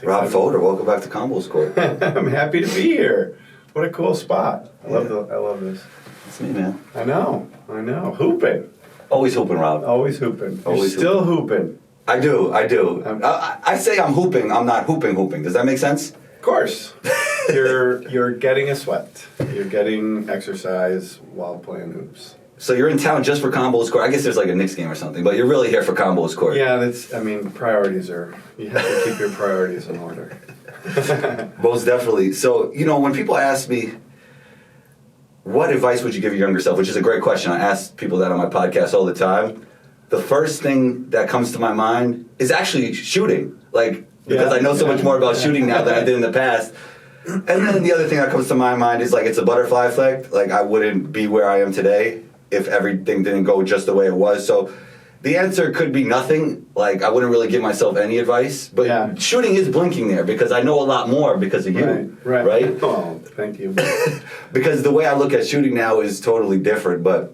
Rob Fodor, welcome back to Combo Score. I'm happy to be here. What a cool spot. I love this. It's me, man. I know. Hooping. Always hooping, Rob. Always hooping. Always You're still hooping. I do. I say I'm hooping, I'm not hooping. Does that make sense? Of course. You're getting a sweat. You're getting exercise while playing hoops. So you're in town just for Combo Score. I guess there's like a Knicks game or something, but you're really here for Combo Score. Yeah, priorities are, you have to keep your priorities in order. Most definitely. So, when people ask me, what advice would you give your younger self, which is a great question. I ask people that on my podcast all the time. The first thing that comes to my mind is actually shooting. Because I know so much more about shooting now than I did in the past. And then the other thing that comes to my mind is it's a butterfly effect. I wouldn't be where I am today if everything didn't go just the way it was. So the answer could be nothing. I wouldn't really give myself any advice. But shooting is blinking there because I know a lot more because of you. Right? Oh, thank you. Because the way I look at shooting now is totally different. But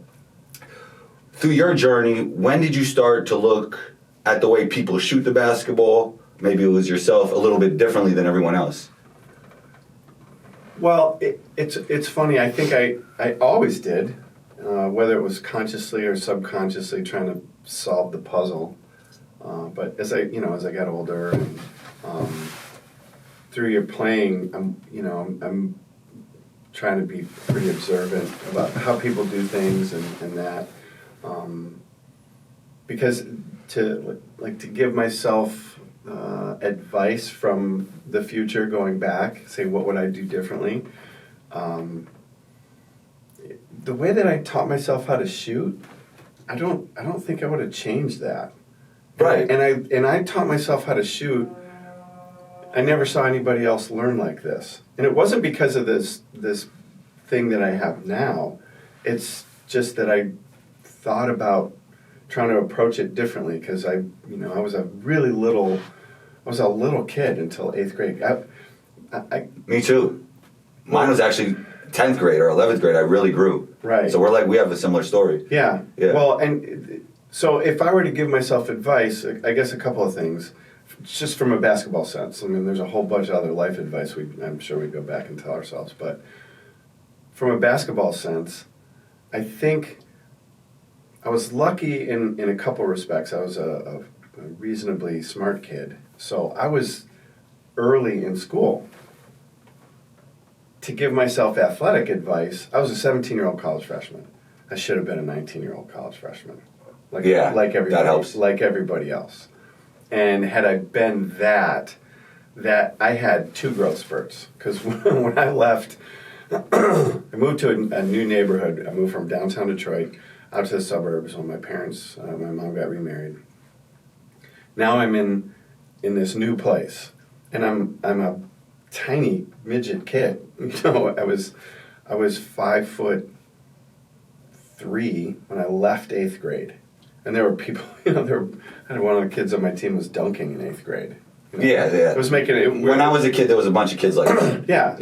through your journey, when did you start to look at the way people shoot the basketball? Maybe it was yourself a little bit differently than everyone else. Well, it's funny. I think I always did. Whether it was consciously or subconsciously trying to solve the puzzle. But as I got older and through your playing, I'm trying to be pretty observant about how people do things and that. Because to give myself advice from the future going back, say what would I do differently, the way that I taught myself how to shoot, I don't think I would have changed that. Right. And I taught myself how to shoot. I never saw anybody else learn like this. And it wasn't because of this thing that I have now. It's just that I thought about trying to approach it differently because I was a little kid until 8th grade. Me too. Mine was actually 10th grade or 11th grade. I really grew. Right. So we have a similar story. Yeah. Well, and so if I were to give myself advice, I guess a couple of things, just from a basketball sense. I mean, there's a whole bunch of other life advice I'm sure we'd go back and tell ourselves. But from a basketball sense, I think I was lucky in a couple of respects. I was a reasonably smart kid. So I was early in school. To give myself athletic advice, I was a 17-year-old college freshman. I should have been a 19-year-old college freshman. Like everybody, that helps. Like everybody else. And had I been that I had 2 growth spurts. Because when I left, I moved to a new neighborhood. I moved from downtown Detroit out to the suburbs when my mom got remarried. Now I'm in this new place, and I'm a tiny midget kid. I was 5'3" when I left 8th grade, and there were people. I had one of the kids on my team was dunking in 8th grade. Yeah. It was making it. When I was a kid, there was a bunch of kids like that. Yeah.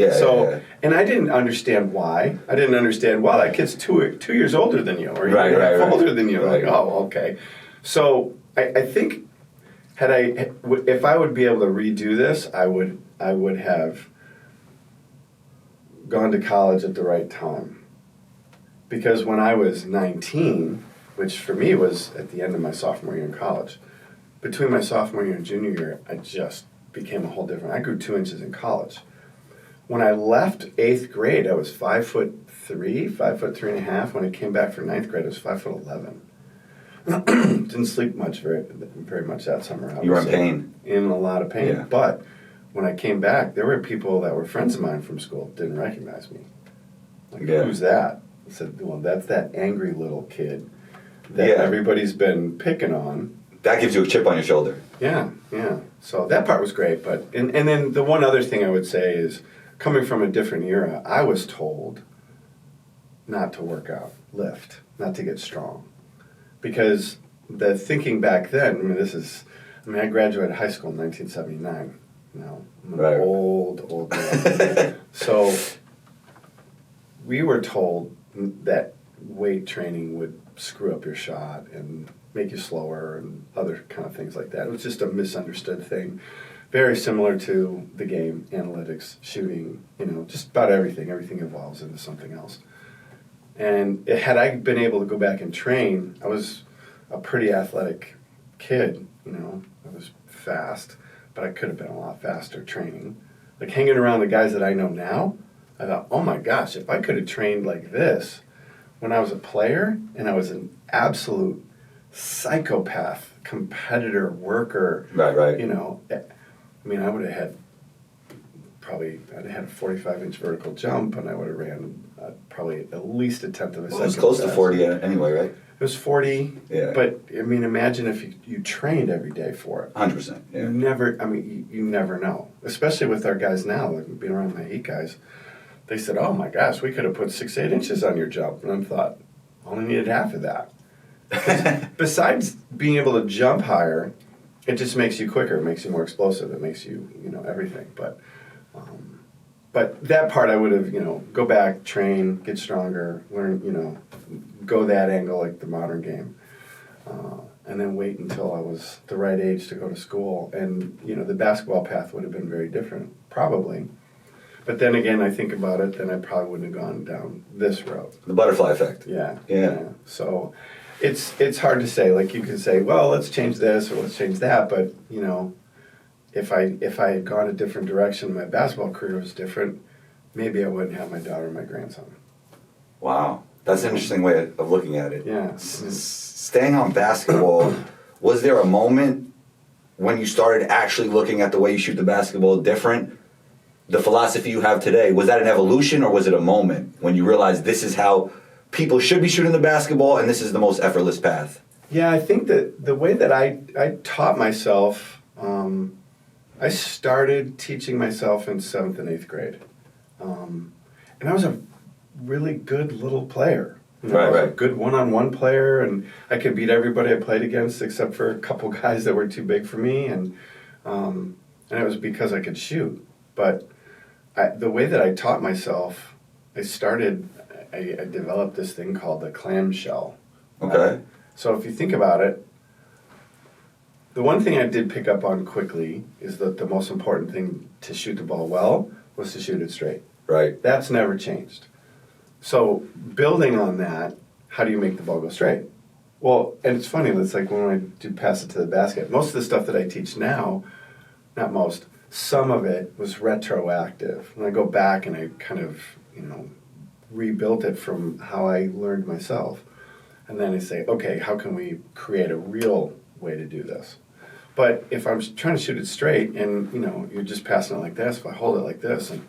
And I didn't understand why. That kid's 2 years older than you, or older than you. Right. Like, oh, okay. So I think if I would be able to redo this, I would have gone to college at the right time. Because when I was 19, which for me was at the end of my sophomore year in college, between my sophomore year and junior year, I just became a whole different. I grew 2 inches in college. When I left 8th grade, I was 5'3", 5'3.5". When I came back for 9th grade, I was 5'11". Didn't sleep much very much that summer. You were in pain. In a lot of pain. Yeah. But when I came back, there were people that were friends of mine from school didn't recognize me. Who's that? I said, well, that's that angry little kid that everybody's been picking on. That gives you a chip on your shoulder. Yeah. So that part was great. But and then the one other thing I would say is, coming from a different era, I was told not to work out, lift, not to get strong. Because the thinking back then, I graduated high school in 1979. Now, I'm an old man. So we were told that weight training would screw up your shot and make you slower and other kind of things like that. It was just a misunderstood thing. very similar to the game, analytics, shooting, just about everything. Everything evolves into something else. And had I been able to go back and train, I was a pretty athletic kid, I was fast, but I could have been a lot faster training. Like hanging around the guys that I know now, I thought, oh my gosh, if I could have trained like this when I was a player and I was an absolute psychopath, competitor, worker, Right. I would have had I'd had a 45-inch vertical jump, and I would have ran probably at least a tenth of a second. Well, it was close to 40 anyway, right? It was 40, Yeah. But imagine if you trained every day for it. 100%. Yeah. You never know. Especially with our guys now, like being around my Heat guys, they said, "Oh my gosh, we could have put 8 inches on your jump," and I thought, only needed half of that. Besides being able to jump higher, it just makes you quicker. It makes you more explosive. It makes you, everything. But that part I would have, go back, train, get stronger, learn, go that angle like the modern game. And then wait until I was the right age to go to school. And, the basketball path would have been very different, probably. But then again, I think about it, then I probably wouldn't have gone down this road. The butterfly effect. Yeah. So it's hard to say. Like you could say, well, let's change this or let's change that. But, if I had gone a different direction, my basketball career was different, maybe I wouldn't have my daughter and my grandson. Wow. That's an interesting way of looking at it. Yeah. Staying on basketball, was there a moment when you started actually looking at the way you shoot the basketball different? The philosophy you have today, was that an evolution or was it a moment when you realized this is how people should be shooting the basketball and this is the most effortless path? Yeah, I think that the way that I taught myself, I started teaching myself in 7th and 8th grade. And I was a really good little player. I was a good one-on-one player, and I could beat everybody I played against except for a couple guys that were too big for me, and it was because I could shoot. But the way that I taught myself, I developed this thing called the clamshell. Okay. So if you think about it, the one thing I did pick up on quickly is that the most important thing to shoot the ball well was to shoot it straight. Right. That's never changed. So building on that, how do you make the ball go straight? Well, and it's funny, it's like when I do pass it to the basket, most of the stuff that I teach now, not most, some of it was retroactive. When I go back and I kind of, rebuilt it from how I learned myself. And then I say, okay, how can we create a real way to do this? But if I'm trying to shoot it straight and, you're just passing it like this, if I hold it like this and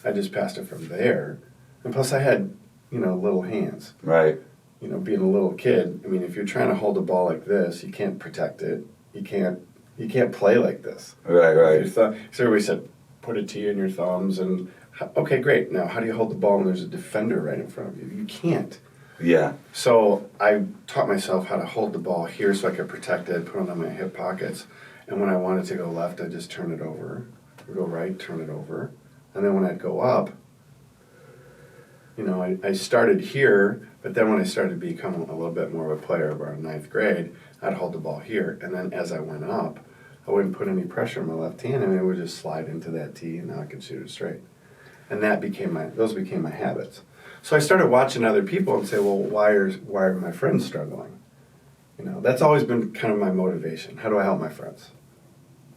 I just passed it from there, and plus I had, little hands. Right. Being a little kid, if you're trying to hold a ball like this, you can't protect it. You can't play like this. Right. So everybody said, put it to you in your thumbs and, okay, great. Now, how do you hold the ball when there's a defender right in front of you? You can't. Yeah. So I taught myself how to hold the ball here so I could protect it, put it on my hip pockets. And when I wanted to go left, I'd just turn it over. Or go right, turn it over. And then when I'd go up, I started here, but then when I started to become a little bit more of a player around 9th grade, I'd hold the ball here. And then as I went up, I wouldn't put any pressure on my left hand, and it would just slide into that tee, and now I could shoot it straight. And those became my habits. So I started watching other people and say, well, why are my friends struggling? That's always been kind of my motivation. How do I help my friends?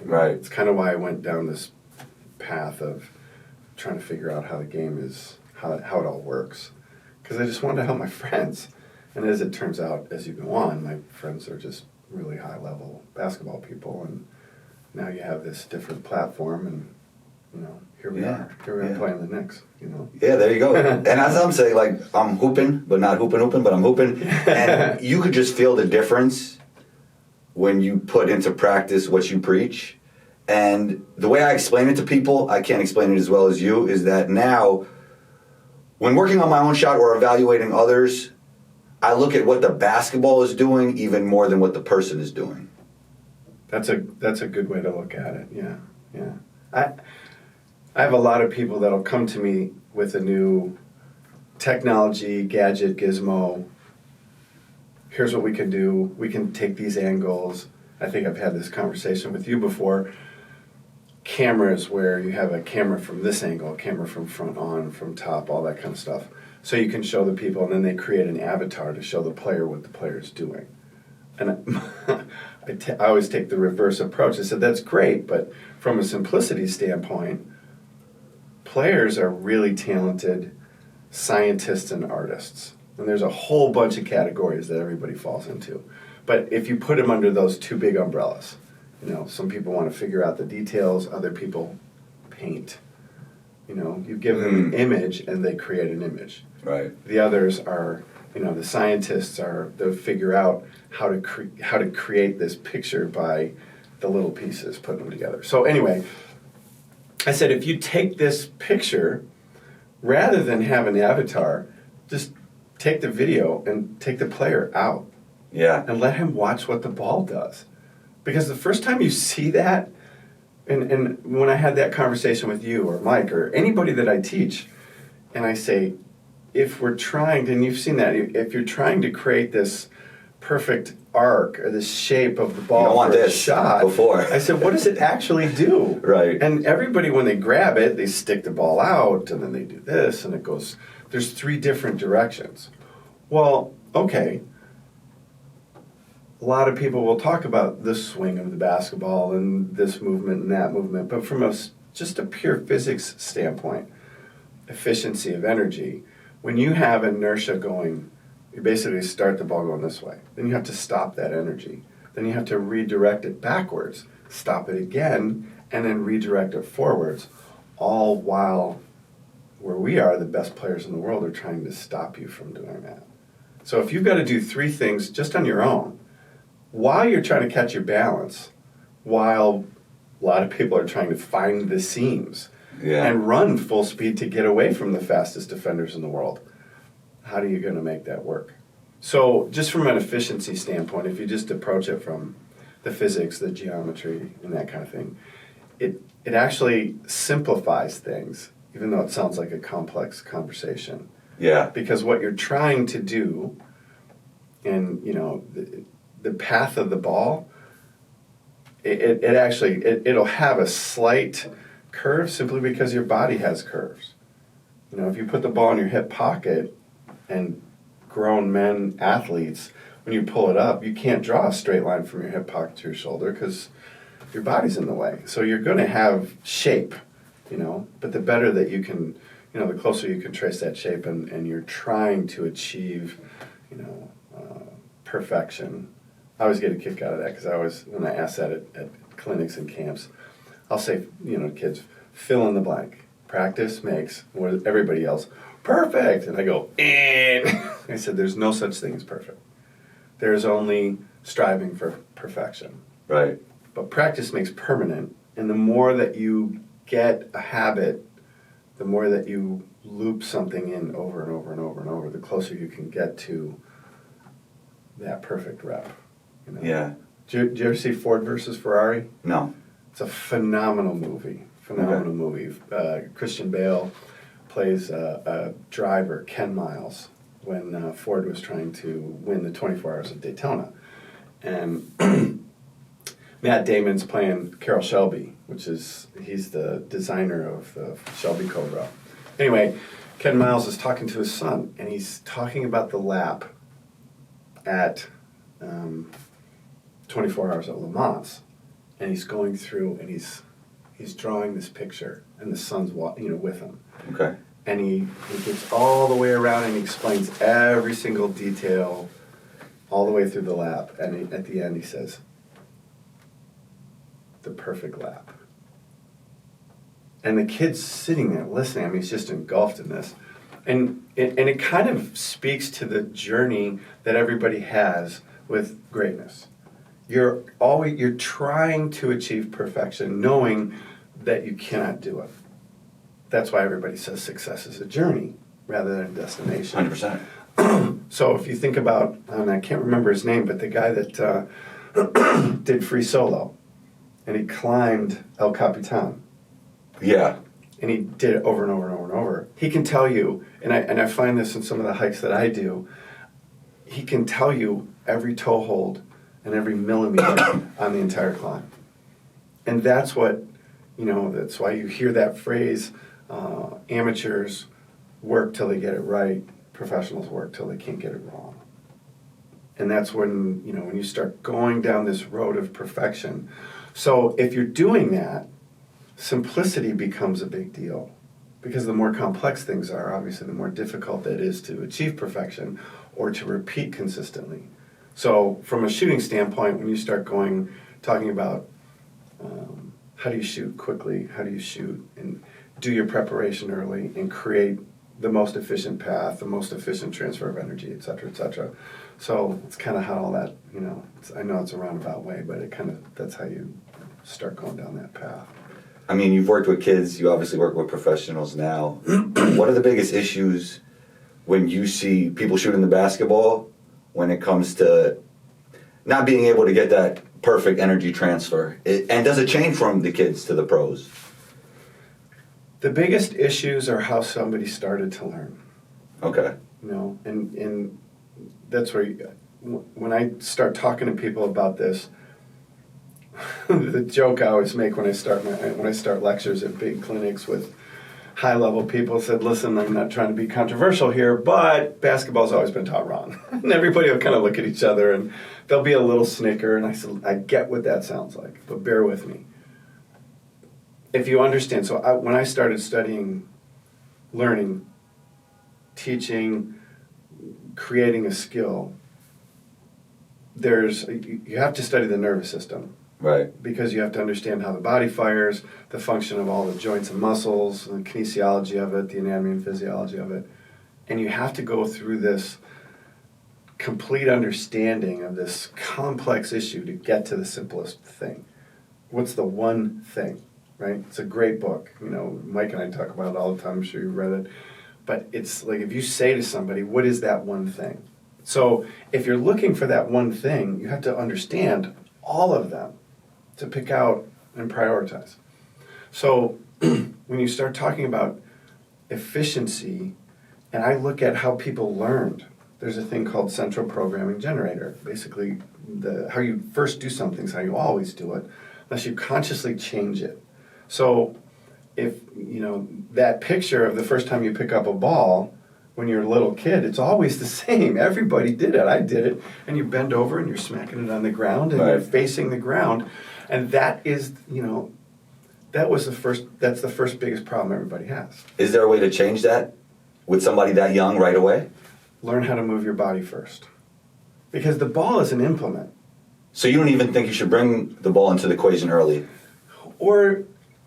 Right. It's kind of why I went down this path of trying to figure out how the game is, how it all works. Because I just wanted to help my friends. And as it turns out, as you go on, my friends are just really high-level basketball people. And now you have this different platform, and, here we are. Here we are playing the Knicks, Yeah, there you go. And as I'm saying, I'm hooping, but not hooping, but I'm hooping. And you could just feel the difference when you put into practice what you preach. And the way I explain it to people, I can't explain it as well as you, is that now, when working on my own shot or evaluating others, I look at what the basketball is doing even more than what the person is doing. That's a good way to look at it, yeah. I have a lot of people that'll come to me with a new technology, gadget, gizmo. Here's what we can do. We can take these angles. I think I've had this conversation with you before. cameras where you have a camera from this angle, a camera from front on, from top, all that kind of stuff. So you can show the people, and then they create an avatar to show the player what the player is doing. And I always take the reverse approach. I said, that's great, but from a simplicity standpoint, players are really talented scientists and artists. And there's a whole bunch of categories that everybody falls into. But if you put them under those two big umbrellas, some people want to figure out the details, other people paint. You give them an image and they create an image. Right. The others are, the scientists they'll figure out how to create this picture by the little pieces, putting them together. So anyway, I said, if you take this picture, rather than have an avatar, just take the video and take the player out. Yeah. And let him watch what the ball does. Because the first time you see that, and when I had that conversation with you or Mike or anybody that I teach, and I say, if we're trying, and you've seen that, if you're trying to create this perfect arc or this shape of the ball for a shot, before. I said, what does it actually do? Right. And everybody, when they grab it, they stick the ball out, and then they do this, and it goes, there's 3 different directions. Well, okay. A lot of people will talk about the swing of the basketball and this movement and that movement, but from just a pure physics standpoint, efficiency of energy, when you have inertia going, you basically start the ball going this way. Then you have to stop that energy. Then you have to redirect it backwards, stop it again, and then redirect it forwards, all while where we are, the best players in the world are trying to stop you from doing that. So if you've got to do 3 things just on your own, while you're trying to catch your balance, while a lot of people are trying to find the seams and run full speed to get away from the fastest defenders in the world, how are you going to make that work? So just from an efficiency standpoint, if you just approach it from the physics, the geometry, and that kind of thing, it actually simplifies things, even though it sounds like a complex conversation. Yeah. Because what you're trying to do, and the path of the ball, it'll have a slight curve simply because your body has curves. If you put the ball in your hip pocket, and grown men athletes, when you pull it up, you can't draw a straight line from your hip pocket to your shoulder because your body's in the way. So you're going to have shape, but the better that you can, the closer you can trace that shape, and you're trying to achieve, perfection. I always get a kick out of that because when I ask that at clinics and camps, I'll say, kids, fill in the blank. Practice makes what everybody else perfect. And I go, I said, there's no such thing as perfect. There's only striving for perfection. Right. But practice makes permanent. And the more that you get a habit, the more that you loop something in over and over and over and over, the closer you can get to that perfect rep. Yeah. Did you ever see Ford versus Ferrari? No. It's a phenomenal movie. Christian Bale plays a driver, Ken Miles, when Ford was trying to win the 24 Hours of Daytona. And Matt Damon's playing Carroll Shelby, he's the designer of the Shelby Cobra. Anyway, Ken Miles is talking to his son, and he's talking about the lap at 24 Hours at Le Mans. And he's going through, and he's drawing this picture, and the son's with him. Okay. And he gets all the way around, and he explains every single detail all the way through the lap. And at the end he says, the perfect lap. And the kid's sitting there listening. He's just engulfed in this. And it kind of speaks to the journey that everybody has with greatness. You're trying to achieve perfection, knowing that you cannot do it. That's why everybody says success is a journey rather than a destination. 100%. So if you think about, and I can't remember his name, but the guy that did Free Solo, and he climbed El Capitan. Yeah. And he did it over and over and over and over. He can tell you, and I find this in some of the hikes that I do, he can tell you every toe hold and every millimeter on the entire climb. And that's what That's why you hear that phrase, amateurs work till they get it right, professionals work till they can't get it wrong. And that's when you start going down this road of perfection. So if you're doing that, simplicity becomes a big deal. Because the more complex things are, obviously, the more difficult it is to achieve perfection or to repeat consistently. So from a shooting standpoint, when you start talking about how do you shoot quickly, how do you shoot and do your preparation early and create the most efficient path, the most efficient transfer of energy, et cetera, et cetera. So it's kind of how all that, I know it's a roundabout way, but that's how you start going down that path. I mean, you've worked with kids, you obviously work with professionals now. What are the biggest issues when you see people shooting the basketball when it comes to not being able to get that perfect energy transfer? And does it change from the kids to the pros? The biggest issues are how somebody started to learn. Okay. And that's where when I start talking to people about this, the joke I always make when I start lectures at big clinics with high-level people said, listen, I'm not trying to be controversial here, but basketball's always been taught wrong. And everybody will kind of look at each other and there'll be a little snicker, and I said, I get what that sounds like, but bear with me. If you understand, when I started studying, learning, teaching, creating a skill, you have to study the nervous system. Right. Because you have to understand how the body fires, the function of all the joints and muscles, the kinesiology of it, the anatomy and physiology of it. And you have to go through this complete understanding of this complex issue to get to the simplest thing. What's the one thing, right? It's a great book. Mike and I talk about it all the time. I'm sure you've read it. But it's like if you say to somebody, what is that one thing? So if you're looking for that one thing, you have to understand all of them to pick out and prioritize. So when you start talking about efficiency, and I look at how people learned, there's a thing called central programming generator. Basically, how you first do something is how you always do it, unless you consciously change it. So if, that picture of the first time you pick up a ball, when you're a little kid, it's always the same. Everybody did it. I did it. And you bend over and you're smacking it on the ground and you're facing the ground. And that is, that's the first biggest problem everybody has. Is there a way to change that with somebody that young right away? Learn how to move your body first. Because the ball is an implement. So you don't even think you should bring the ball into the equation early? Or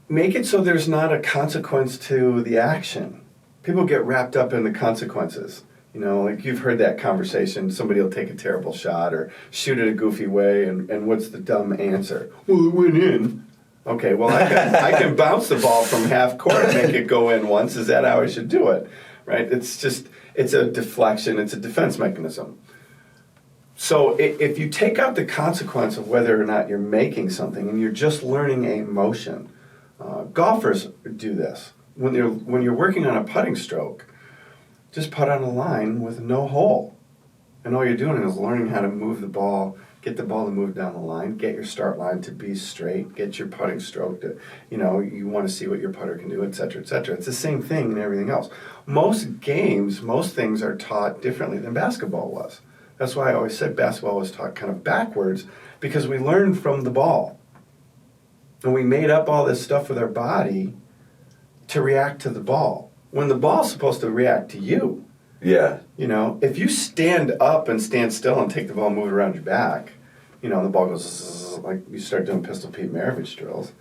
make it so there's not a consequence to the action. People get wrapped up in the consequences. Like you've heard that conversation, somebody will take a terrible shot or shoot it a goofy way, and what's the dumb answer? Well, it went in. Okay, well, I can bounce the ball from half court and make it go in once. Is that how I should do it? Right? It's a deflection, it's a defense mechanism. So if you take out the consequence of whether or not you're making something and you're just learning a motion, golfers do this. When you're working on a putting stroke, just putt on a line with no hole. And all you're doing is learning how to move the ball, get the ball to move down the line, get your start line to be straight, get your putting stroke to, you want to see what your putter can do, et cetera, et cetera. It's the same thing in everything else. Most things are taught differently than basketball was. That's why I always said basketball was taught kind of backwards, because we learned from the ball. And we made up all this stuff with our body to react to the ball, when the ball's supposed to react to you. Yeah. If you stand up and stand still and take the ball and move it around your back, the ball goes zzz, like you start doing Pistol Pete Maravich drills.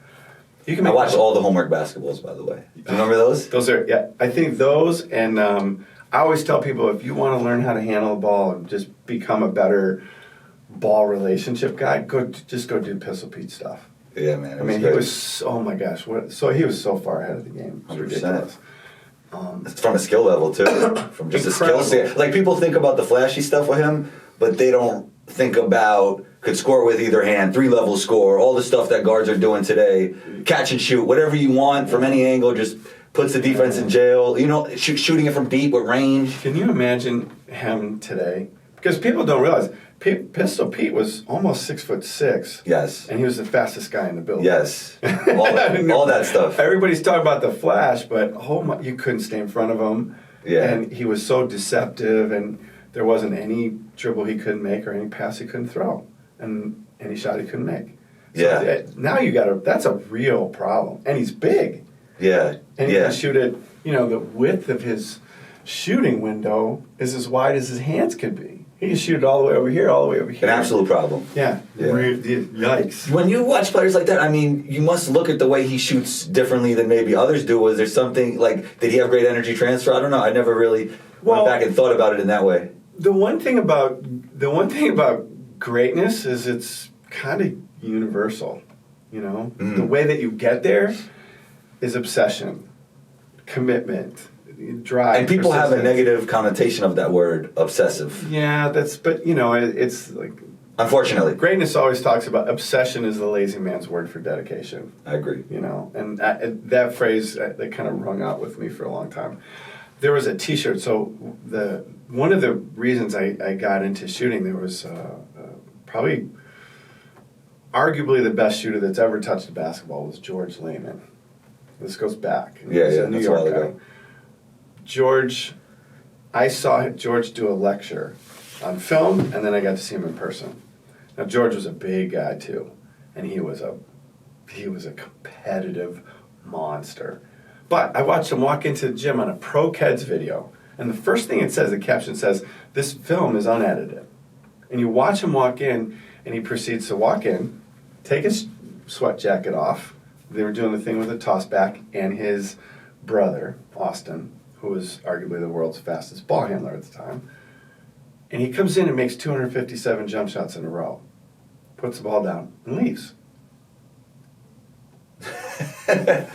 I watched all the homework basketballs, by the way. Do you remember those? Those are, yeah. I think those, and I always tell people, if you want to learn how to handle a ball and just become a better ball relationship guy, just go do Pistol Pete stuff. Yeah, man. He was, oh my gosh, he was so far ahead of the game. It was 100%. Ridiculous. It's from a skill level, too. From just incredible. A skill set. Like, people think about the flashy stuff with him, but they don't think about could score with either hand, 3-level score, all the stuff that guards are doing today, catch and shoot, whatever you want from any angle, just puts the defense in jail. Shooting it from deep with range. Can you imagine him today? Because people don't realize Pistol Pete was almost 6'6". Yes. And he was the fastest guy in the building. Yes. All that stuff. Everybody's talking about the Flash, but you couldn't stay in front of him. Yeah. And he was so deceptive, and there wasn't any dribble he couldn't make or any pass he couldn't throw, and any shot he couldn't make. So Yeah. now that's a real problem. And he's big. Yeah. And he can shoot it, the width of his shooting window is as wide as his hands could be. He can shoot it all the way over here, all the way over here. An absolute problem. Yeah. Yikes. When you watch players like that, I mean, you must look at the way he shoots differently than maybe others do. Was there something, like, did he have great energy transfer? I don't know. I never really went back and thought about it in that way. The one thing about greatness is it's kind of universal, The way that you get there is obsession, commitment, drive. And people have a negative connotation of that word, obsessive. Yeah, it's like... Unfortunately. Greatness always talks about obsession is the lazy man's word for dedication. I agree. And that phrase, that kind of rung out with me for a long time. There was a T-shirt, so one of the reasons I got into shooting, there was probably arguably the best shooter that's ever touched a basketball was George Lehman. This goes back. Yeah, a New that's York a while guy. ago. I saw George do a lecture on film, and then I got to see him in person. Now George was a big guy too, and he was a competitive monster. But I watched him walk into the gym on a Pro Keds video, and the first thing the caption says, "This film is unedited." And you watch him walk in, and he proceeds to walk in, take his sweat jacket off. They were doing the thing with the toss back, and his brother, Austin, who was arguably the world's fastest ball handler at the time, and he comes in and makes 257 jump shots in a row, puts the ball down, and leaves.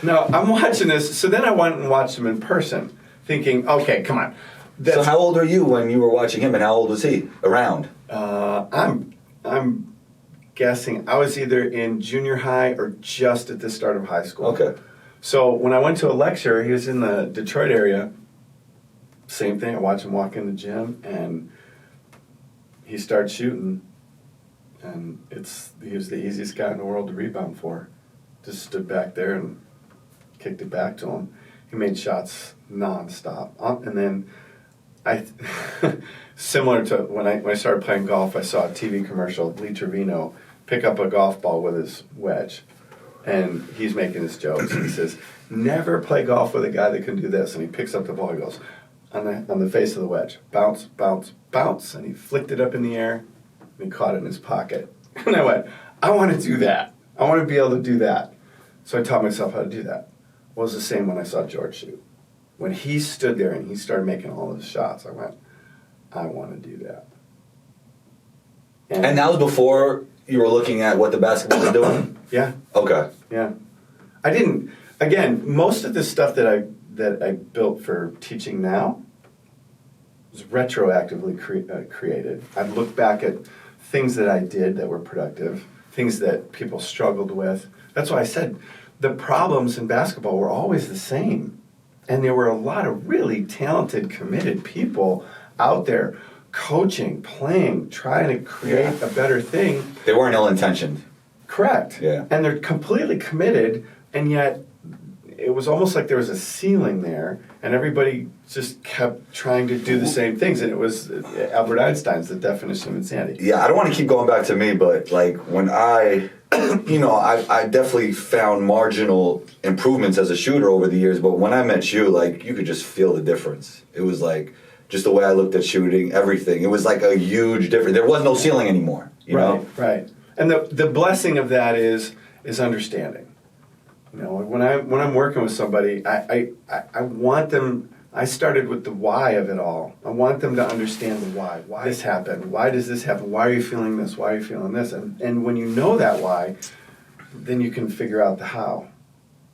Now, I'm watching this, so then I went and watched him in person, thinking, okay, come on. So how old were you when you were watching him, and how old was he? Around? I'm guessing I was either in junior high or just at the start of high school. Okay. So when I went to a lecture, he was in the Detroit area. Same thing. I watched him walk in the gym, and he started shooting. And he was the easiest guy in the world to rebound for. Just stood back there and kicked it back to him. He made shots nonstop. And then similar to when I started playing golf, I saw a TV commercial, Lee Trevino pick up a golf ball with his wedge. And he's making his jokes, and he says, "Never play golf with a guy that can do this." And he picks up the ball, he goes, on the face of the wedge, bounce, bounce, bounce. And he flicked it up in the air, and he caught it in his pocket. And I went, I want to do that. I want to be able to do that. So I taught myself how to do that. Well, it was the same when I saw George shoot. When he stood there and he started making all those shots, I went, I want to do that. And that was before you were looking at what the basketball was doing? Yeah. Okay. Yeah. I didn't, again, most of the stuff that I built for teaching now was retroactively created. I'd look back at things that I did that were productive, things that people struggled with. That's why I said the problems in basketball were always the same. And there were a lot of really talented, committed people out there coaching, playing, trying to create a better thing. They weren't ill-intentioned. Correct. Yeah. And they're completely committed, and yet it was almost like there was a ceiling there, and everybody just kept trying to do the same things, and it was Albert Einstein's the definition of insanity. Yeah, I don't want to keep going back to me, but like when I definitely found marginal improvements as a shooter over the years, but when I met you, like you could just feel the difference. It was like just the way I looked at shooting, everything. It was like a huge difference. There was no ceiling anymore, you know? Right. And the blessing of that is understanding. You know, when I'm working with somebody, I want them. I started with the why of it all. I want them to understand the why. Why this happened? Why does this happen? Why are you feeling this? Why are you feeling this? And when you know that why, then you can figure out the how.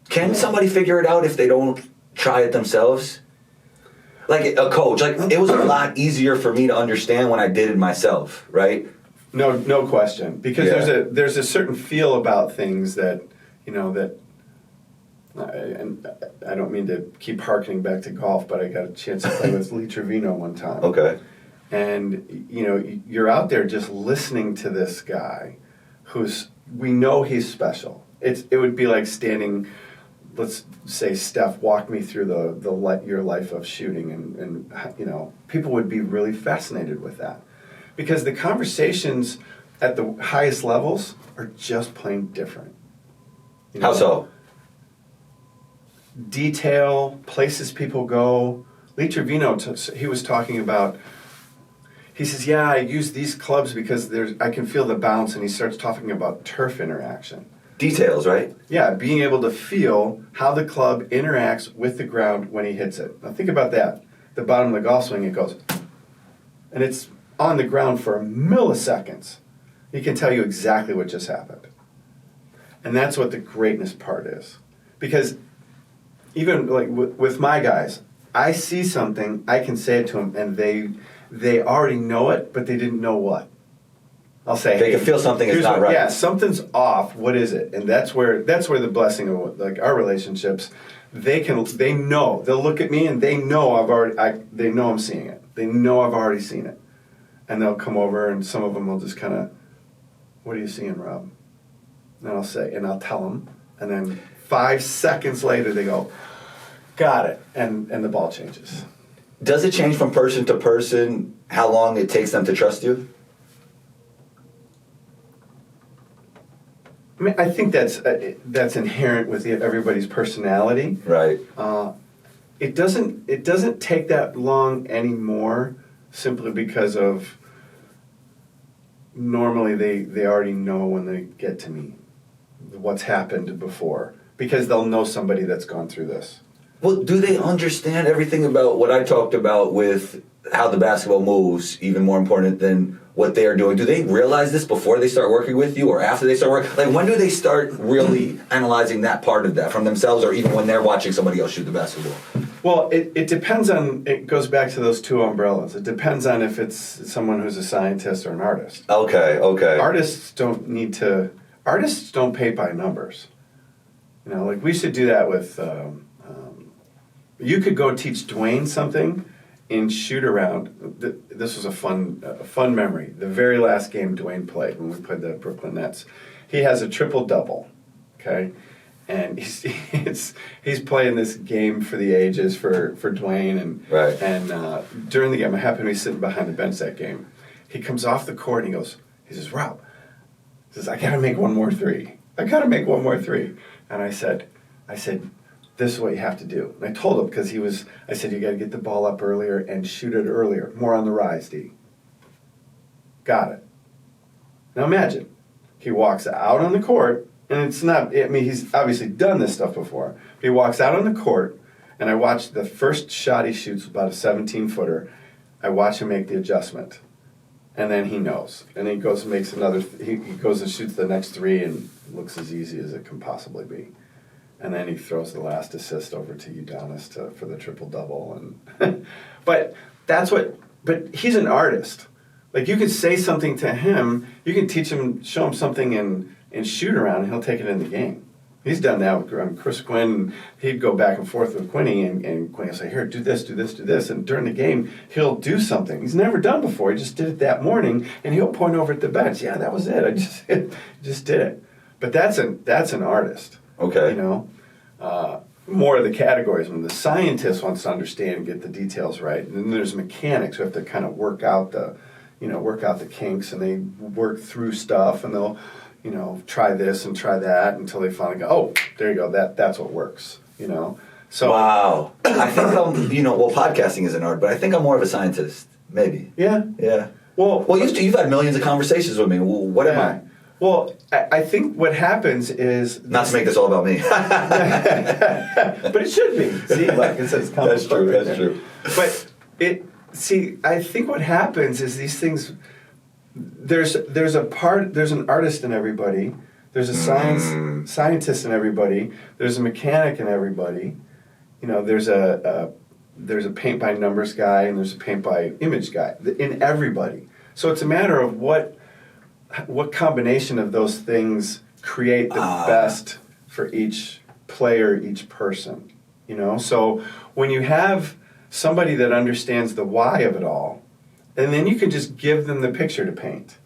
Can somebody figure it out if they don't try it themselves? Like a coach, like it was a lot easier for me to understand when I did it myself, right? No question. Because there's a certain feel about things that, you know, that. And I don't mean to keep harkening back to golf, but I got a chance to play with Lee Trevino one time. Okay. And, you're out there just listening to this guy we know he's special. It would be like standing, let's say Steph walked me through your life of shooting, and people would be really fascinated with that. Because the conversations at the highest levels are just plain different. How so? Detail, places people go. Lee Trevino, he was talking about, he says, I use these clubs because I can feel the bounce, and he starts talking about turf interaction. Details, right? Yeah, being able to feel how the club interacts with the ground when he hits it. Now think about that. The bottom of the golf swing, it goes, and it's on the ground for milliseconds. He can tell you exactly what just happened. And that's what the greatness part is. Because even like with my guys, I see something, I can say it to them, and they already know it, but they didn't know what. I'll say, they can feel something is not right. Yeah, something's off. What is it? And that's where the blessing of like our relationships. They know. They'll look at me and they know they know I'm seeing it. They know I've already seen it, and they'll come over, and some of them will just kind of, "What are you seeing, Rob?" And I'll tell them, and then 5 seconds later they go, "Got it," and the ball changes. Does it change from person to person how long it takes them to trust you? I mean, I think that's inherent with everybody's personality. Right. It doesn't take that long anymore, simply because of normally they already know when they get to me what's happened before, because they'll know somebody that's gone through this. Well, do they understand everything about what I talked about with how the basketball moves, even more important than what they are doing? Do they realize this before they start working with you, or after they start working? Like, when do they start really analyzing that part of that from themselves, or even when they're watching somebody else shoot the basketball? Well, it depends on, it goes back to those two umbrellas. It depends on if it's someone who's a scientist or an artist. Okay. Artists don't pay by numbers. Like we should do that with, you could go teach Dwayne something in shoot around. This was a fun memory. The very last game Dwayne played, when we played the Brooklyn Nets, he has a triple-double, okay? And he's playing this game for the ages for Dwayne, and during the game, I happened to be sitting behind the bench that game. He comes off the court and he says, "Rob," he says, "I gotta make one more three. And I said, "This is what you have to do." And I told him, because I said, "You got to get the ball up earlier and shoot it earlier. More on the rise, D." Got it. Now imagine, he walks out on the court, and he's obviously done this stuff before. But he walks out on the court, and I watch the first shot he shoots, about a 17-footer. I watch him make the adjustment. And then he knows. And he goes and makes another, he goes and shoots the next three, and it looks as easy as it can possibly be. And then he throws the last assist over to Udonis for the triple-double. But he's an artist. Like, you can say something to him, you can show him something in shoot around, and he'll take it in the game. He's done that with Chris Quinn. He'd go back and forth with Quinny, and Quinny will say, "Here, do this, do this, do this." And during the game, he'll do something he's never done before. He just did it that morning, and he'll point over at the bench. "Yeah, that was it. I just did it." But that's an artist. Okay. More of the categories. When the scientist wants to understand and get the details right, and then there's mechanics who have to kind of work out the kinks, and they work through stuff, and they'll try this and try that until they finally go, "Oh, there you go. That's what works." So wow. I think podcasting is an art, but I think I'm more of a scientist. Maybe. Yeah. Well, you've had millions of conversations with me. What am I? Well, I think what happens is... Not to make this all about me. But it should be. See, like it says... That's true. But I think what happens is these things... There's an artist in everybody. There's a scientist in everybody. There's a mechanic in everybody. There's a paint by numbers guy, and there's a paint by image guy in everybody. So it's a matter of what combination of those things create the best for each player, each person. So when you have somebody that understands the why of it all, And then you can just give them the picture to paint.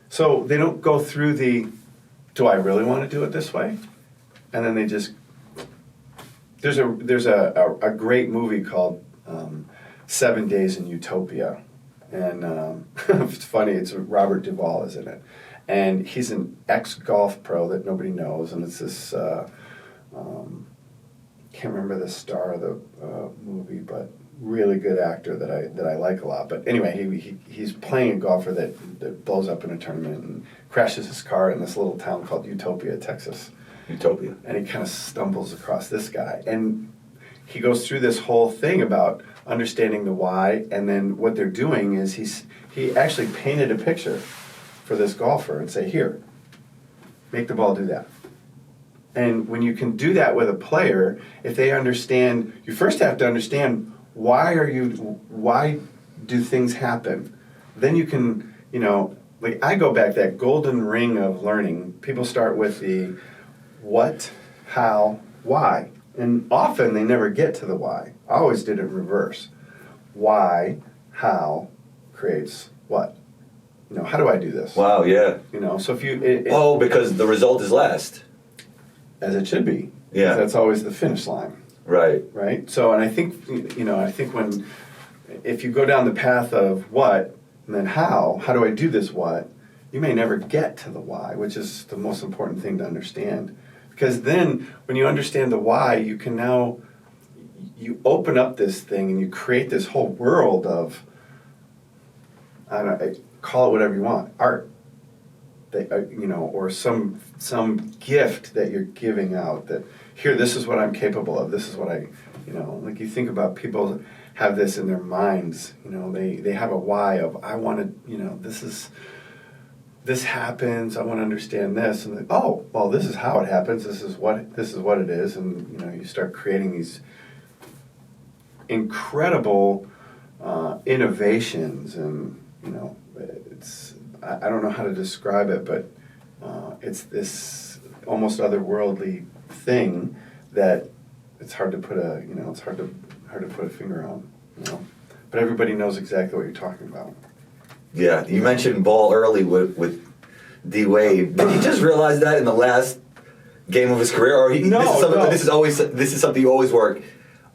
So they don't go through do I really want to do it this way? And then they just, there's a great movie called 7 Days in Utopia. And it's funny, it's Robert Duvall is in it. And he's an ex-golf pro that nobody knows, and it's this, can't remember the star of the movie, but really good actor that I like a lot. But anyway, he's playing a golfer that blows up in a tournament and crashes his car in this little town called Utopia, Texas. Utopia. And he kind of stumbles across this guy. And he goes through this whole thing about understanding the why, and then what they're doing is he actually painted a picture for this golfer and say, here, make the ball do that. And when you can do that with a player, if they understand, you first have to understand why do things happen? Then you can, like I go back, that golden ring of learning, people start with the what, how, why. And often they never get to the why. I always did it in reverse. Why, how creates what? How do I do this? Wow, yeah. So if you... because the result is last. As it should be. Yeah. That's always the finish line. Right. Right? So, and I think, if you go down the path of what, and then how do I do this what, you may never get to the why, which is the most important thing to understand. Because then, when you understand the why, you can now, you open up this thing and you create this whole world of, I don't know, call it whatever you want, art, that, or some gift that you're giving out that, here, this is what I'm capable of, this is what I, like you think about people have this in their minds, they have a why of, I want to, this happens, I want to understand this, and oh, well, this is how it happens, this is what it is, and you start creating these incredible innovations, and it's, I don't know how to describe it, but it's this almost otherworldly thing that it's hard to put it's hard to put a finger on, but everybody knows exactly what you're talking about. Yeah, you mentioned ball early with D Wade. Did he just realize that in the last game of his career, or this is something you always work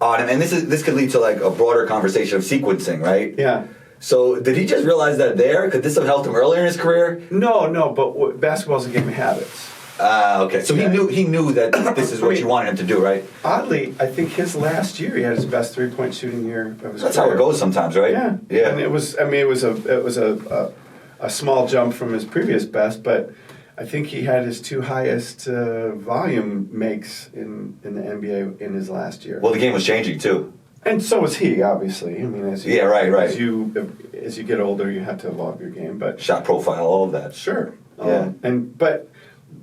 on, and this could lead to like a broader conversation of sequencing, right? Yeah. So did he just realize that there? Could this have helped him earlier in his career? No, but basketball's a game of habits. Okay. So he knew that this is what you wanted him to do, right? Oddly, I think his last year he had his best 3-point shooting year of his That's career. how it goes sometimes, right? Yeah. Yeah. And it was a small jump from his previous best, but I think he had his two highest volume makes in the NBA in his last year. Well, the game was changing too. And so was he, obviously. I mean, as you get older, you have to evolve your game. But shot profile, all of that. Sure. Yeah. But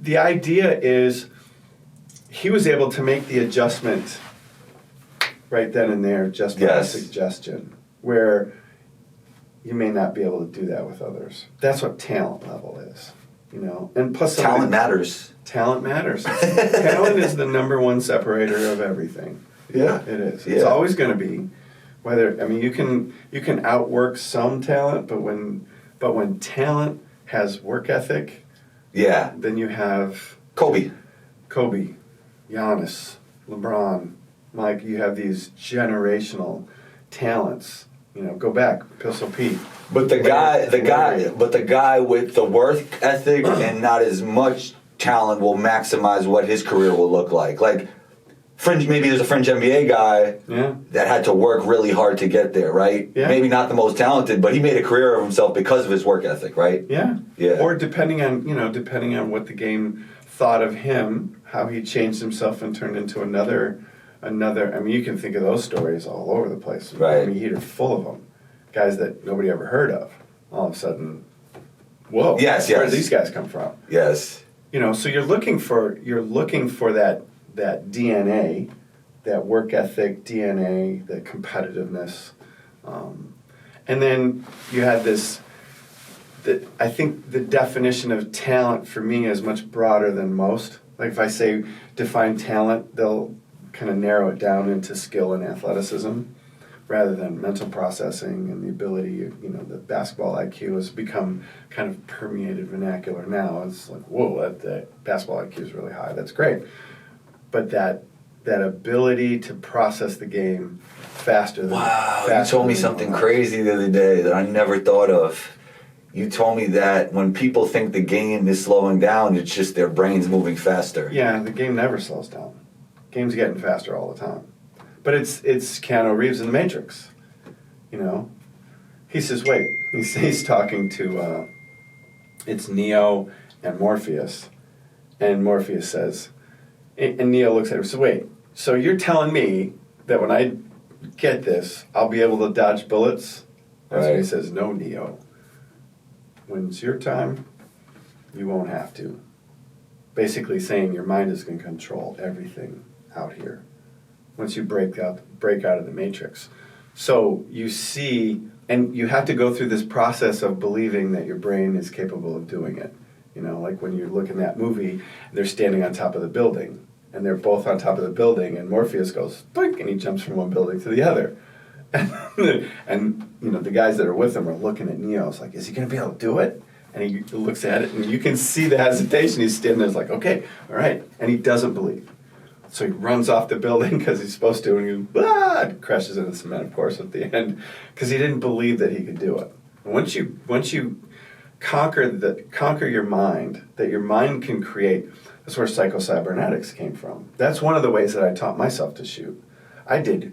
the idea is, he was able to make the adjustment right then and there, just by a suggestion, where you may not be able to do that with others. That's what talent level is, And plus, talent matters. Talent matters. Talent is the number one separator of everything. Yeah, it is. Yeah. It's always going to be. You can outwork some talent, but when talent has work ethic, then you have Kobe, Giannis, LeBron, Mike. You have these generational talents. Go back, Pistol Pete. But the guy with the work ethic and not as much talent will maximize what his career will look like. Like, maybe there's a fringe NBA guy that had to work really hard to get there, right? Yeah. Maybe not the most talented, but he made a career of himself because of his work ethic, right? Yeah. Yeah. Or depending on what the game thought of him, how he changed himself and turned into another. You can think of those stories all over the place. Right. Heat are full of them. Guys that nobody ever heard of. All of a sudden, whoa. Yes. Where did these guys come from? Yes. So you're looking for that DNA, that work ethic DNA, that competitiveness, and then you had this. I think the definition of talent for me is much broader than most. Like if I say define talent, they'll kind of narrow it down into skill and athleticism. rather than mental processing and the ability, the basketball IQ has become kind of permeated vernacular now. It's like, whoa, that basketball IQ is really high. That's great. But that ability to process the game faster than... Wow, faster you told me than something crazy the other day that I never thought of. You told me that when people think the game is slowing down, it's just their brains moving faster. Yeah, the game never slows down. Game's getting faster all the time. But it's Keanu Reeves in The Matrix, He says, wait, he's talking to, it's Neo and Morpheus, and Morpheus says, and Neo looks at him and says, wait, so you're telling me that when I get this, I'll be able to dodge bullets? That's when he says, no, Neo. When it's your time, you won't have to. Basically saying your mind is going to control everything out here once you break out of the matrix. So you see, and you have to go through this process of believing that your brain is capable of doing it. Like when you look in that movie, they're standing on top of the building, and they're both on top of the building, and Morpheus goes, boink, and he jumps from one building to the other. And the guys that are with him are looking at Neo. It's like, is he going to be able to do it? And he looks at it, and you can see the hesitation. He's standing there, it's like, okay, all right. And he doesn't believe. So he runs off the building because he's supposed to, and he crashes into cement, of course, at the end, because he didn't believe that he could do it. And once you conquer your mind, that your mind can create, that's where psycho-cybernetics came from. That's one of the ways that I taught myself to shoot. I did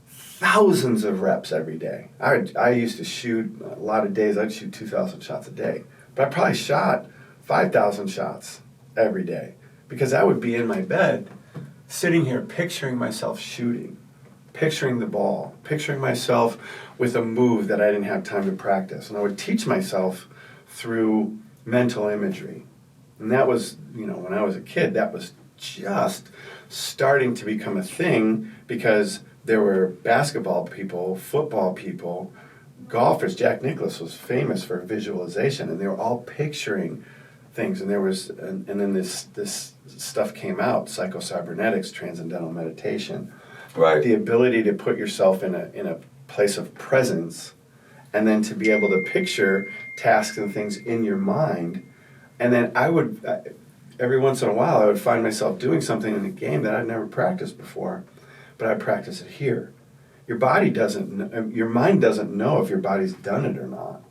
thousands of reps every day. I used to shoot, a lot of days, I'd shoot 2,000 shots a day. But I probably shot 5,000 shots every day, because I would be in my bed, sitting here picturing myself shooting, picturing the ball, picturing myself with a move that I didn't have time to practice. And I would teach myself through mental imagery. And that was, when I was a kid, that was just starting to become a thing, because there were basketball people, football people, golfers. Jack Nicklaus was famous for visualization, and they were all picturing things. And then this stuff came out: psycho-cybernetics, transcendental meditation, right? The ability to put yourself in a place of presence, and then to be able to picture tasks and things in your mind. And then every once in a while, I would find myself doing something in a game that I'd never practiced before, but I practice it here. Your mind doesn't know if your body's done it or not,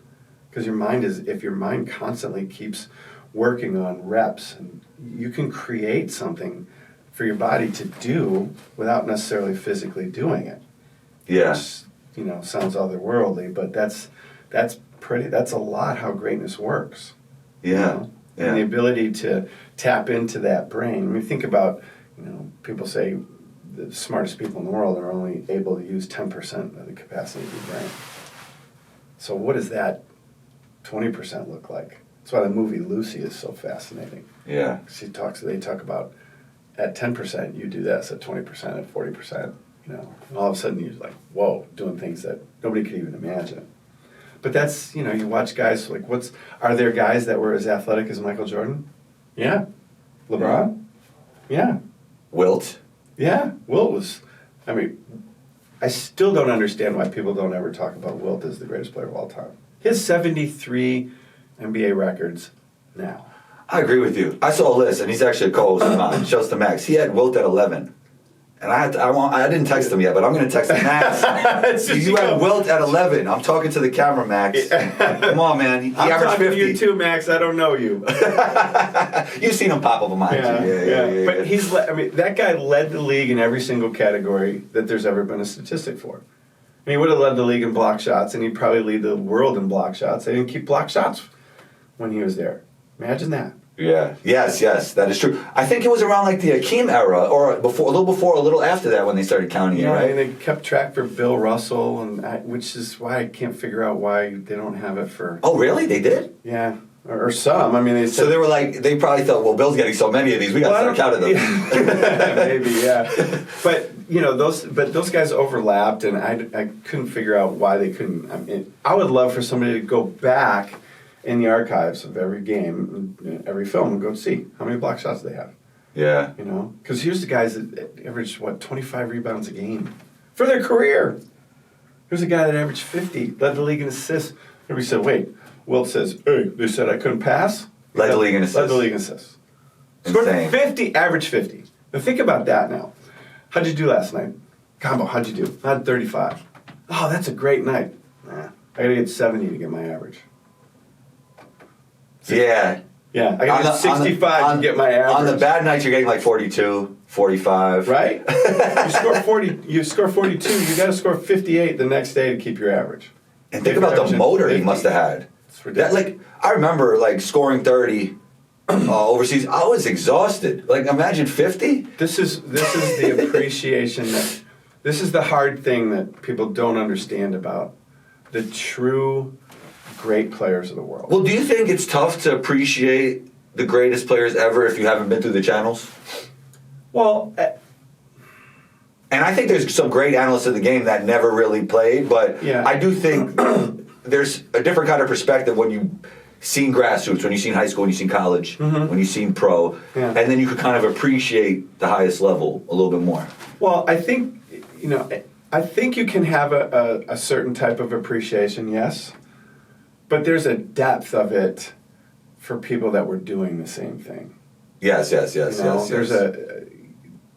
because if your mind constantly keeps working on reps, and you can create something for your body to do without necessarily physically doing it. Yeah. Which, sounds otherworldly, but that's a lot how greatness works. Yeah. And the ability to tap into that brain. I mean, think about, people say the smartest people in the world are only able to use 10% of the capacity of your brain. So what does that 20% look like? That's why the movie Lucy is so fascinating. Yeah. They talk about at 10% you do this, at 20%, at 40%, and all of a sudden you're like, whoa, doing things that nobody could even imagine. But that's, you watch guys like, are there guys that were as athletic as Michael Jordan? Yeah. LeBron? Yeah. Wilt? Yeah. Wilt was, I still don't understand why people don't ever talk about Wilt as the greatest player of all time. He has 73 NBA records now. I agree with you. I saw a list, and he's actually a co-host of mine. Shouts to Max. He had Wilt at 11. And I didn't text him yet, but I'm going to text him. Max, you had Wilt at 11. I'm talking to the camera, Max. Come on, man. He I'm averaged talking 50. to you too, Max. I don't know you. You've seen him pop up on my IG. Yeah. But that guy led the league in every single category that there's ever been a statistic for. He would have led the league in block shots, and he'd probably lead the world in block shots. They didn't keep block shots when he was there. Imagine that. Yeah. Yes, that is true. I think it was around like the Akeem era, or before, a little after that, when they started counting it, right? And they kept track for Bill Russell, which is why I can't figure out why they don't have it for. Oh, really? They did? Yeah, or some. They said, so they were like, they probably thought, well, Bill's getting so many of these, we got to start counting them. Maybe, yeah. But those guys overlapped, and I couldn't figure out why they couldn't. I would love for somebody to go back in the archives of every game, every film, and go see how many block shots they have. Yeah. Because here's the guys that average, 25 rebounds a game for their career. Here's a guy that averaged 50, led the league in assists. And we said, wait. Wilt says, hey, they said I couldn't pass. Led the league in assists. Led the league in assists. Scored 50, average 50. Now think about that now. How'd you do last night? Combo, how'd you do? I had 35. Oh, that's a great night. Nah, I gotta get 70 to get my average. Yeah. Yeah, I gotta get 65 to get my average. On the bad nights, you're getting like 42, 45. Right? You score 42, you gotta score 58 the next day to keep your average. And think about the motor he must have had. It's ridiculous. That, I remember scoring 30 overseas. I was exhausted. Imagine 50. This is the appreciation this is the hard thing that people don't understand about the true great players of the world. Well, do you think it's tough to appreciate the greatest players ever if you haven't been through the channels? Well, and I think there's some great analysts of the game that never really played, but yeah. I do think there's a different kind of perspective when you've seen grassroots, when you've seen high school, when you've seen college, when you've seen pro, and then you could kind of appreciate the highest level a little bit more. Well, I think you can have a certain type of appreciation, yes, but there's a depth of it for people that were doing the same thing. Yes.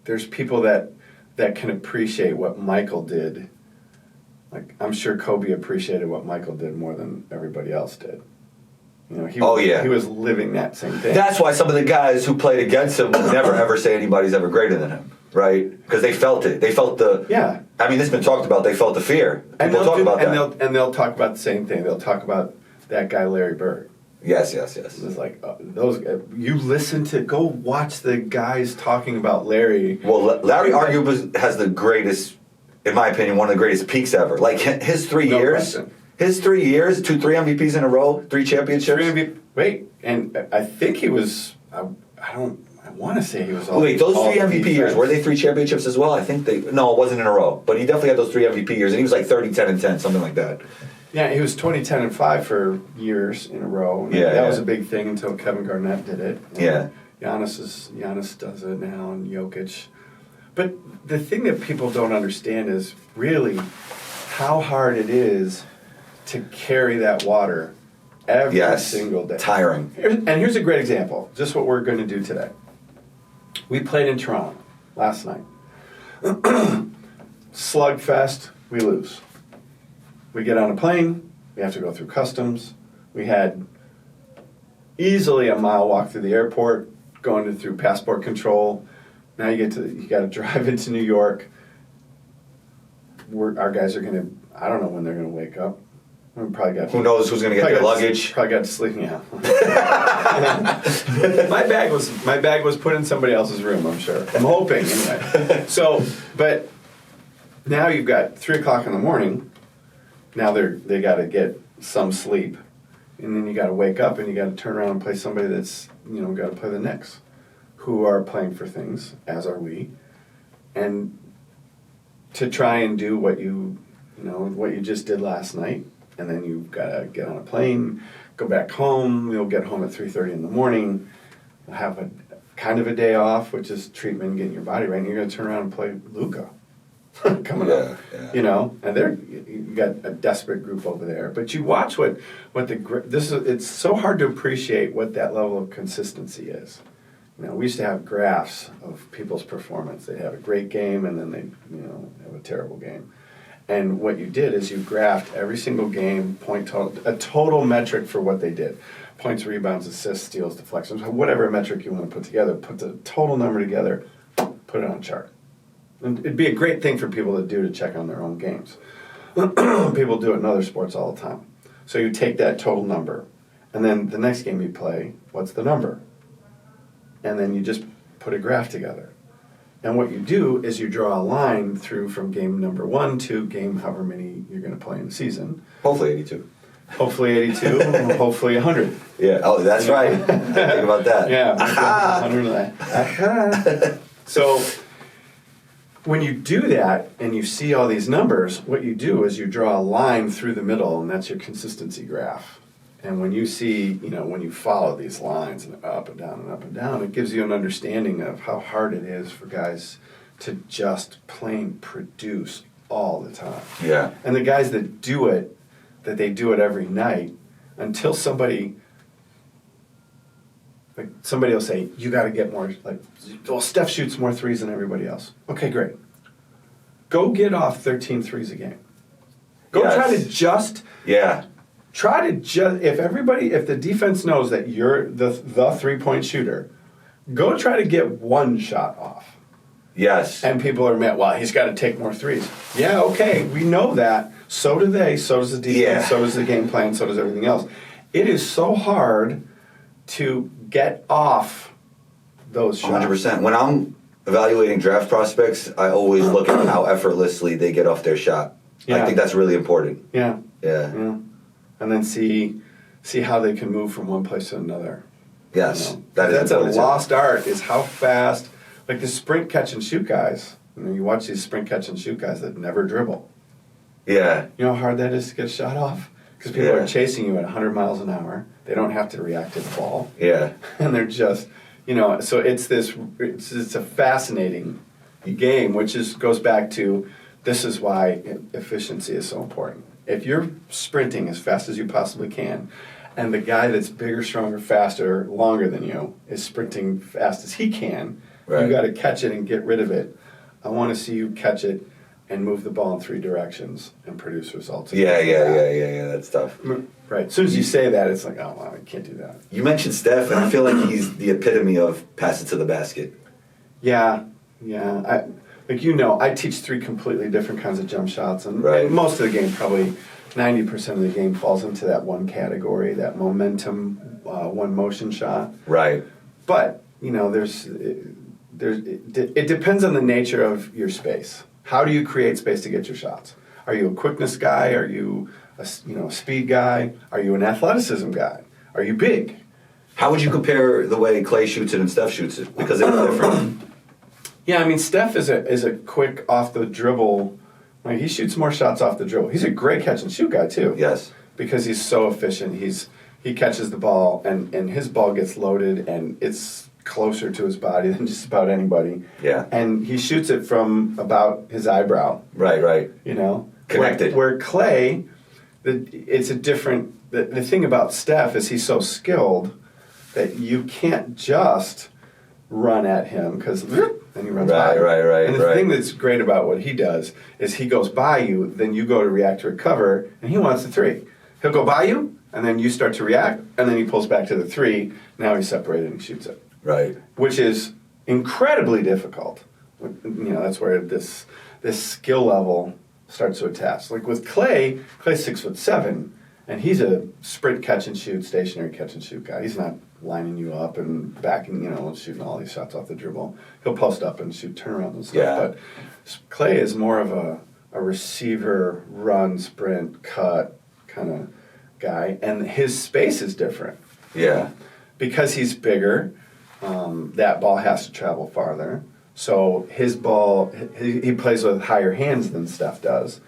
There's people that can appreciate what Michael did. I'm sure Kobe appreciated what Michael did more than everybody else did. He was living that same thing. That's why some of the guys who played against him would never ever say anybody's ever greater than him, right? Because they felt it. They felt the. Yeah. I mean, this has been talked about. They felt the fear. People talk about that. And they'll talk about the same thing. They'll talk about that guy Larry Bird. Yes. It's those. You go watch the guys talking about Larry. Well, Larry arguably has the greatest, in my opinion, one of the greatest peaks ever. His 3 years. Question. His 3 years, three MVPs in a row, 3 championships. And I think he was. I want to say he was. Those 3 MVP years, were they 3 championships as well? I think no, it wasn't in a row, but he definitely had those 3 MVP years, and he was 30, 10, and 10, something like that. Yeah, he was 20, 10, and 5 for years in a row. That was a big thing until Kevin Garnett did it. And Giannis does it now, and Jokic. But the thing that people don't understand is really how hard it is to carry that water every single day. Tiring. And here's a great example, just what we're going to do today. We played in Toronto last night. Slugfest, we lose. We get on a plane, we have to go through customs. We had easily a mile walk through the airport, going through passport control. Now you got to drive into New York. Our guys are going to, I don't know when they're going to wake up. Who knows who's going to get their luggage? Probably got to sleep. Yeah. My bag was put in somebody else's room. I'm sure. I'm hoping anyway. So, but now you've got 3:00 in the morning. Now they got to get some sleep, and then you got to wake up and you got to turn around and play somebody that's got to play the Knicks, who are playing for things, as are we, and to try and do what you just did last night. And then you've got to get on a plane, go back home. You'll get home at 3:30 in the morning. You'll have a kind of a day off, which is treatment, getting your body right. And you're going to turn around and play Luka coming up. Yeah. And you got a desperate group over there. But you watch it's so hard to appreciate what that level of consistency is. We used to have graphs of people's performance. They'd have a great game, and then they'd have a terrible game. And what you did is you graphed every single game, a total metric for what they did. Points, rebounds, assists, steals, deflections, whatever metric you want to put together. Put the total number together, put it on a chart. And it'd be a great thing for people to do to check on their own games. People do it in other sports all the time. So you take that total number, and then the next game you play, what's the number? And then you just put a graph together. And what you do is you draw a line through from game number 1 to game however many you're going to play in the season. Hopefully 82. Hopefully 82, hopefully 100. Yeah, oh, that's right. I didn't think about that. Yeah, 100 of that. So when you do that and you see all these numbers, what you do is you draw a line through the middle, and that's your consistency graph. And when you see, when you follow these lines and up and down and up and down, it gives you an understanding of how hard it is for guys to just plain produce all the time. Yeah. And the guys that do it every night until somebody will say, you got to get more, like, well, Steph shoots more threes than everybody else. Okay, great. Go get off 13 threes a game. Go try to just... Yeah. Try to just... If the defense knows that you're the three-point shooter, go try to get one shot off. Yes. And people are mad, well, he's got to take more threes. Yeah, okay, we know that. So do they, so does the defense, so does the game plan, so does everything else. It is so hard to get off those shots. 100%. When I'm evaluating draft prospects, I always look at how effortlessly they get off their shot. I think that's really important. Yeah. Yeah. And then see how they can move from one place to another. Yes. You know? That's a lost art, is how fast, like the sprint catch and shoot guys. You watch these sprint catch and shoot guys that never dribble. Yeah. You know how hard that is to get a shot off? Because people are chasing you at 100 miles an hour. They don't have to react to the ball. Yeah. And they're just, so it's a fascinating game, which goes back to, this is why efficiency is so important. If you're sprinting as fast as you possibly can, and the guy that's bigger, stronger, faster, longer than you is sprinting fast as he can, you got to catch it and get rid of it. I want to see you catch it and move the ball in three directions and produce results. Yeah, that's tough. Right. As soon as you say that, it's like, oh, wow, I can't do that. You mentioned Steph, and I feel like he's the epitome of pass it to the basket. Yeah. I teach three completely different kinds of jump shots, and most of the game, probably 90% of the game, falls into that one category, that momentum, one motion shot. Right. But, it depends on the nature of your space. How do you create space to get your shots? Are you a quickness guy? Are you a speed guy? Are you an athleticism guy? Are you big? How would you compare the way Clay shoots it and Steph shoots it? Because it's different. Yeah, I mean, Steph is a quick off the dribble. Like, he shoots more shots off the dribble. He's a great catch and shoot guy too. Yes. Because he's so efficient. He catches the ball and his ball gets loaded and it's closer to his body than just about anybody. Yeah. And he shoots it from about his eyebrow. Right. Connected. Where Clay, it's a different... The thing about Steph is he's so skilled that you can't just run at him because then he runs by you. Right. And the thing that's great about what he does is he goes by you, then you go to react to recover, and he wants the three. He'll go by you, and then you start to react, and then he pulls back to the three. Now he's separated and he shoots it. Right. Which is incredibly difficult. That's where this skill level starts to attach. Like with Clay's 6'7", and he's a sprint catch and shoot, stationary catch and shoot guy. He's not lining you up and backing, shooting all these shots off the dribble. He'll post up and shoot turnarounds and stuff. Yeah. But Clay is more of a receiver, run, sprint, cut kind of guy, and his space is different. Yeah. Because he's bigger, that ball has to travel farther. So his ball, he plays with higher hands than Steph does.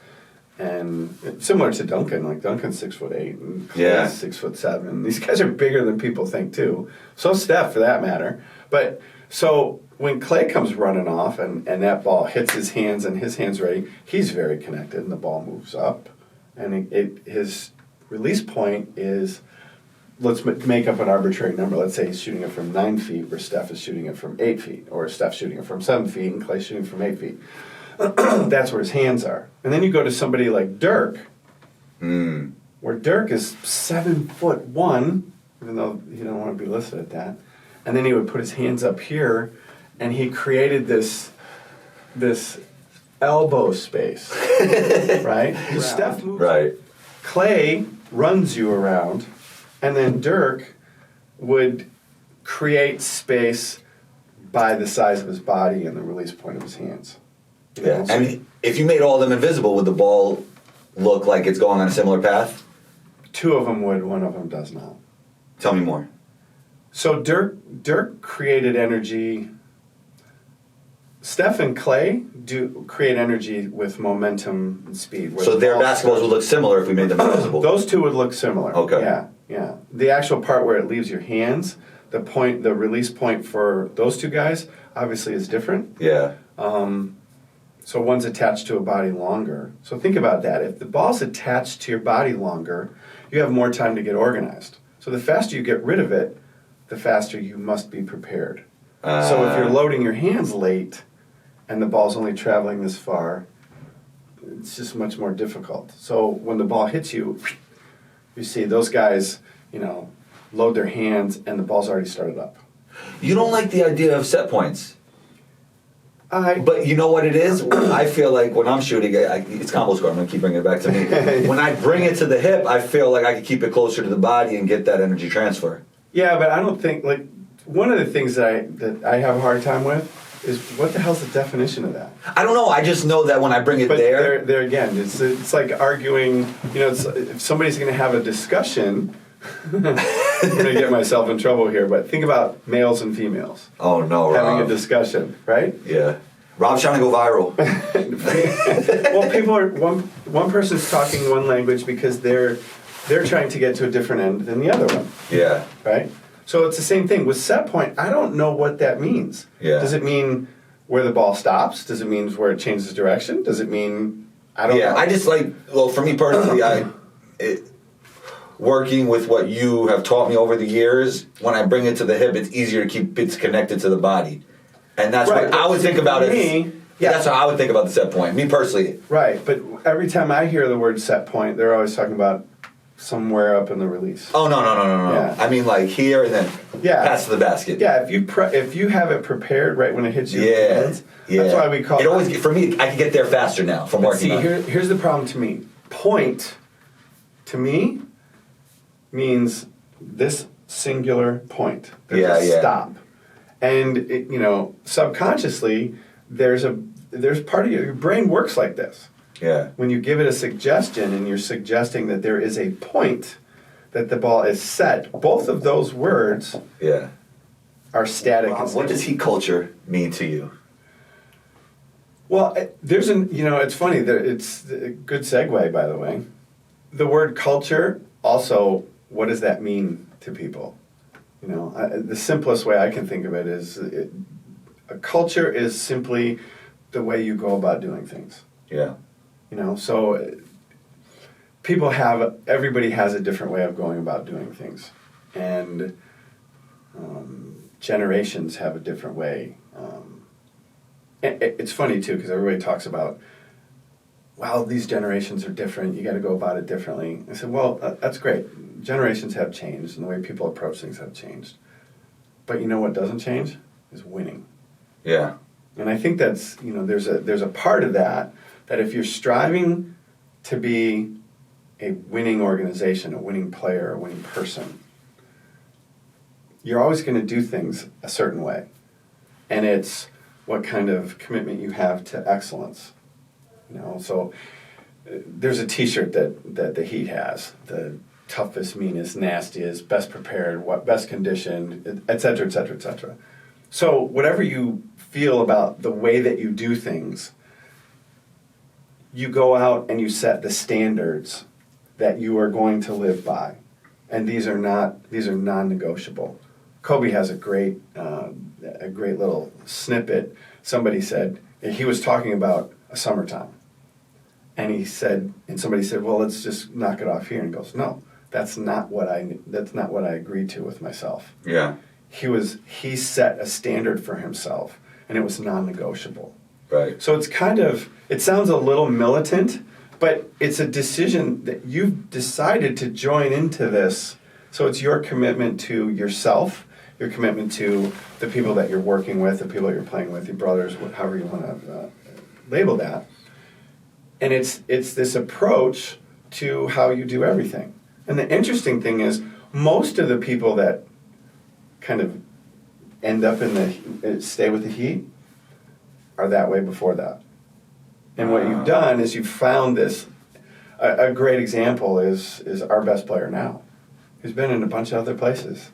And similar to Duncan, like Duncan's 6'8" and Clay's 6'7". These guys are bigger than people think too. So Steph, for that matter. But so when Clay comes running off and that ball hits his hands and his hands ready, he's very connected and the ball moves up. And his release point is, let's make up an arbitrary number. Let's say he's shooting it from 9 feet, where Steph is shooting it from 8 feet, or Steph's shooting it from 7 feet and Clay's shooting from 8 feet. That's where his hands are. And then you go to somebody like Dirk, where Dirk is 7'1", even though he don't want to be listed at that. And then he would put his hands up here, and he created this elbow space, right? Steph moves. Right. Clay runs you around, and then Dirk would create space by the size of his body and the release point of his hands. Yeah, and if you made all of them invisible, would the ball look like it's going on a similar path? 2 of them would, 1 of them does not. Tell me more. So Dirk created energy. Steph and Clay do create energy with momentum and speed. So their basketballs would look similar if we made them invisible. Those two would look similar. Okay. Yeah. The actual part where it leaves your hands, the release point for those two guys, obviously is different. Yeah. So one's attached to a body longer. So think about that. If the ball's attached to your body longer, you have more time to get organized. So the faster you get rid of it, the faster you must be prepared. So if you're loading your hands late and the ball's only traveling this far, it's just much more difficult. So when the ball hits you, you see those guys, load their hands and the ball's already started up. You don't like the idea of set points. But you know what it is? I feel like when I'm shooting, it's combo score. I'm going to keep bringing it back to me. When I bring it to the hip, I feel like I can keep it closer to the body and get that energy transfer. Yeah, but I don't think, one of the things that I have a hard time with is what the hell's the definition of that? I don't know. I just know that when I bring it there again, it's like arguing, if somebody's going to have a discussion, I'm going to get myself in trouble here, but think about males and females. Oh, no, Rob. Having a discussion, right? Yeah. Rob's trying to go viral. Well, people are, one person's talking one language because they're trying to get to a different end than the other one. Yeah. Right? So it's the same thing. With set point, I don't know what that means. Yeah. Does it mean where the ball stops? Does it mean where it changes direction? Does it mean, I don't know. Yeah, I just for me personally, working with what you have taught me over the years, when I bring it to the hip, it's easier to keep it connected to the body. And that's right, what I would think about it. Yeah, that's how I would think about the set point, me personally. Right, but every time I hear the word set point, they're always talking about somewhere up in the release. Oh, no. Yeah. I mean, here and then pass to the basket. Yeah, if you have it prepared right when it hits you, yeah. That's why we call it. Always, for me, I can get there faster now from working on it. Here's the problem to me. Point, to me, means this singular point. There's a stop. And, subconsciously, there's part of your brain works like this. Yeah. When you give it a suggestion and you're suggesting that there is a point that the ball is set, both of those words are static. What does heat culture mean to you? Well, it's funny. It's a good segue, by the way. The word culture, also, what does that mean to people? The simplest way I can think of it is a culture is simply the way you go about doing things. Yeah. So everybody has a different way of going about doing things. And generations have a different way. It's funny, too, because everybody talks about, these generations are different. You got to go about it differently. I said, well, that's great. Generations have changed, and the way people approach things have changed. But you know what doesn't change? Is winning. Yeah. And I think that's, there's a part of that if you're striving to be a winning organization, a winning player, a winning person, you're always going to do things a certain way. And it's what kind of commitment you have to excellence. So there's a T-shirt that the Heat has, the toughest, meanest, nastiest, best prepared, best conditioned, et cetera, et cetera, et cetera. So whatever you feel about the way that you do things, you go out and you set the standards that you are going to live by, and these are non-negotiable. Kobe has a great little snippet. Somebody said he was talking about a summertime, and somebody said, "Well, let's just knock it off here." And he goes, "No, that's not what I agreed to with myself." Yeah. He set a standard for himself, and it was non-negotiable. Right. So it sounds a little militant, but it's a decision that you've decided to join into this. So it's your commitment to yourself, your commitment to the people that you're working with, the people that you're playing with, your brothers, however you want to label that. And it's this approach to how you do everything. And the interesting thing is, most of the people that kind of end up stay with the Heat are that way before that. And what you've done is you've found this. A great example is our best player now, who's been in a bunch of other places.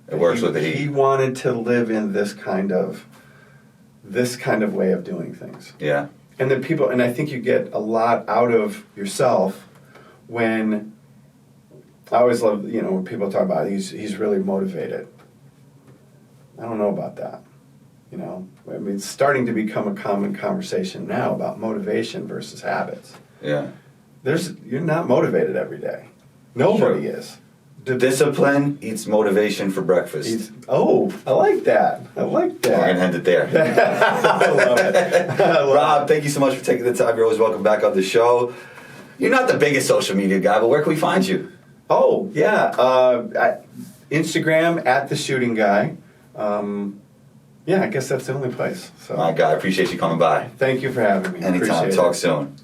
It works with the Heat. He wanted to live in this kind of way of doing things. Yeah. And I think you get a lot out of yourself when, I always love, when people talk about he's really motivated. I don't know about that. You know, I mean, it's starting to become a common conversation now about motivation versus habits. Yeah. You're not motivated every day. Nobody is. Discipline eats motivation for breakfast. I like that. I like that. We're going to end it there. I love it. Rob, thank you so much for taking the time. You're always welcome back on the show. You're not the biggest social media guy, but where can we find you? Oh, yeah. Instagram, @TheShootingGuy. Yeah, I guess that's the only place. So. My God, I appreciate you coming by. Thank you for having me. Anytime. Appreciate Talk it. soon.